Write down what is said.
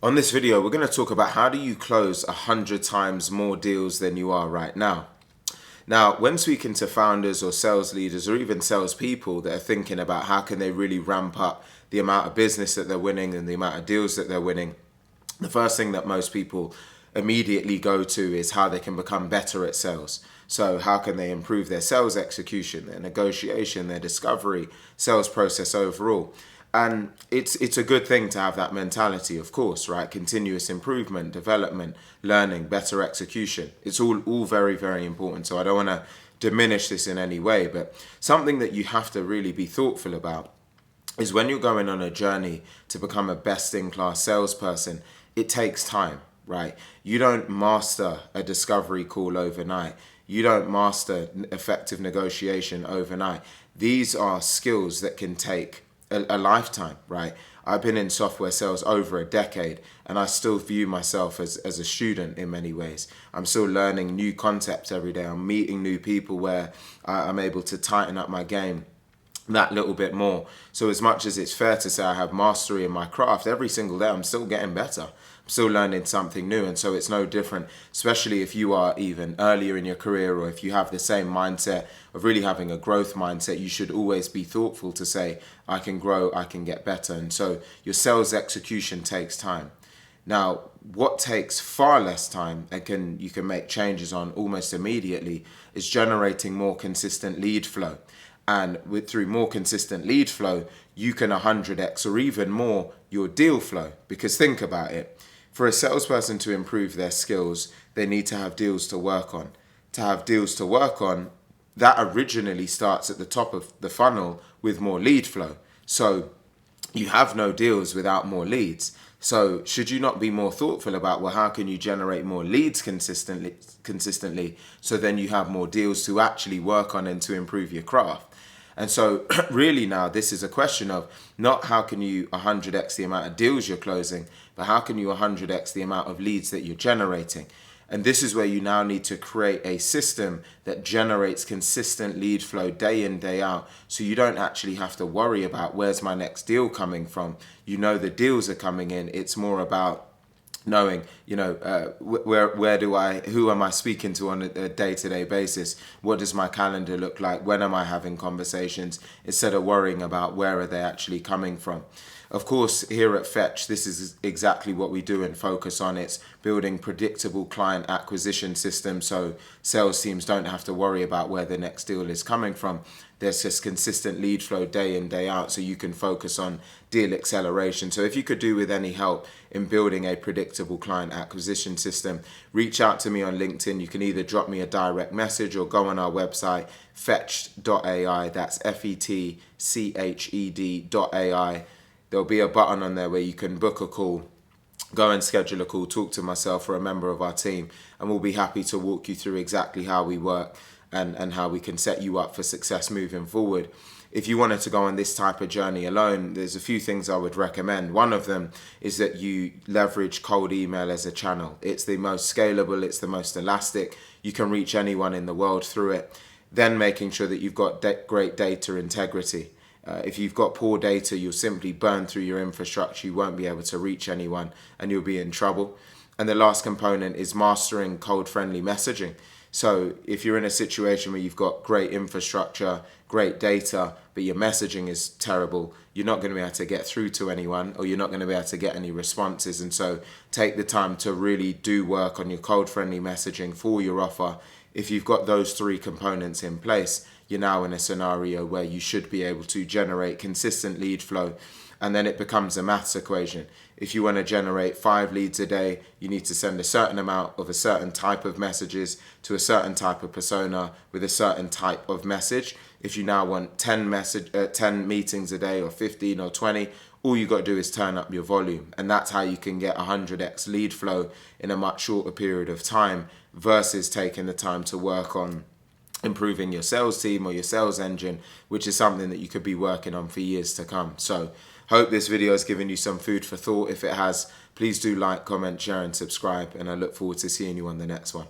On this video, we're going to talk about how do you close 100 times more deals than you are right now. Now, when speaking to founders or sales leaders or even salespeople that are thinking about how can they really ramp up the amount of business that they're winning and the amount of deals that they're winning, the first thing that most people immediately go to is how they can become better at sales. So how can they improve their sales execution, their negotiation, their discovery, sales process overall? And it's a good thing to have that mentality, of course, right? Continuous improvement, development, learning, better execution. It's all very, very important. So I don't want to diminish this in any way, but something that you have to really be thoughtful about is when you're going on a journey to become a best-in-class salesperson, it takes time, right? You don't master a discovery call overnight. You don't master effective negotiation overnight. These are skills that can take a lifetime, right? I've been in software sales over a decade and I still view myself as a student in many ways. I'm still learning new concepts every day. I'm meeting new people where I'm able to tighten up my game that little bit more. So as much as it's fair to say I have mastery in my craft, every single day I'm still getting better. I'm still learning something new. And so it's no different, especially if you are even earlier in your career or if you have the same mindset of really having a growth mindset. You should always be thoughtful to say, I can grow, I can get better. And so your sales execution takes time. Now, what takes far less time and you can make changes on almost immediately is generating more consistent lead flow. And through more consistent lead flow, you can 100x or even more your deal flow. Because think about it. For a salesperson to improve their skills, they need to have deals to work on. To have deals to work on, that originally starts at the top of the funnel with more lead flow. So you have no deals without more leads. So should you not be more thoughtful about, well, how can you generate more leads consistently so then you have more deals to actually work on and to improve your craft? And so really now this is a question of not how can you 100x the amount of deals you're closing, but how can you 100x the amount of leads that you're generating? And this is where you now need to create a system that generates consistent lead flow day in, day out. So you don't actually have to worry about where's my next deal coming from. You know the deals are coming in. It's more about knowing, who am I speaking to on a day-to-day basis? What does my calendar look like? When am I having conversations? Instead of worrying about where are they actually coming from. Of course, here at Fetch, this is exactly what we do and focus on. It's building predictable client acquisition systems so sales teams don't have to worry about where the next deal is coming from. There's just consistent lead flow day in, day out so you can focus on deal acceleration. So if you could do with any help in building a predictable client acquisition system, reach out to me on LinkedIn. You can either drop me a direct message or go on our website, fetched.ai. That's FETCHED.ai. There'll be a button on there where you can book a call, go and schedule a call, talk to myself or a member of our team, and we'll be happy to walk you through exactly how we work and how we can set you up for success moving forward. If you wanted to go on this type of journey alone, there's a few things I would recommend. One of them is that you leverage cold email as a channel. It's the most scalable, it's the most elastic. You can reach anyone in the world through it. Then making sure that you've got great data integrity. If you've got poor data, you'll simply burn through your infrastructure. You won't be able to reach anyone and you'll be in trouble. And the last component is mastering code-friendly messaging. So if you're in a situation where you've got great infrastructure, great data, but your messaging is terrible, you're not going to be able to get through to anyone or you're not going to be able to get any responses. And so take the time to really do work on your code-friendly messaging for your offer. If you've got those three components in place, you're now in a scenario where you should be able to generate consistent lead flow. And then it becomes a maths equation. If you want to generate 5 leads a day, you need to send a certain amount of a certain type of messages to a certain type of persona with a certain type of message. If you now want 10 meetings a day or 15 or 20, all you got to do is turn up your volume. And that's how you can get 100x lead flow in a much shorter period of time versus taking the time to work on improving your sales team or your sales engine, which is something that you could be working on for years to come. So hope this video has given you some food for thought. If it has, please do like, comment, share and subscribe, and I look forward to seeing you on the next one.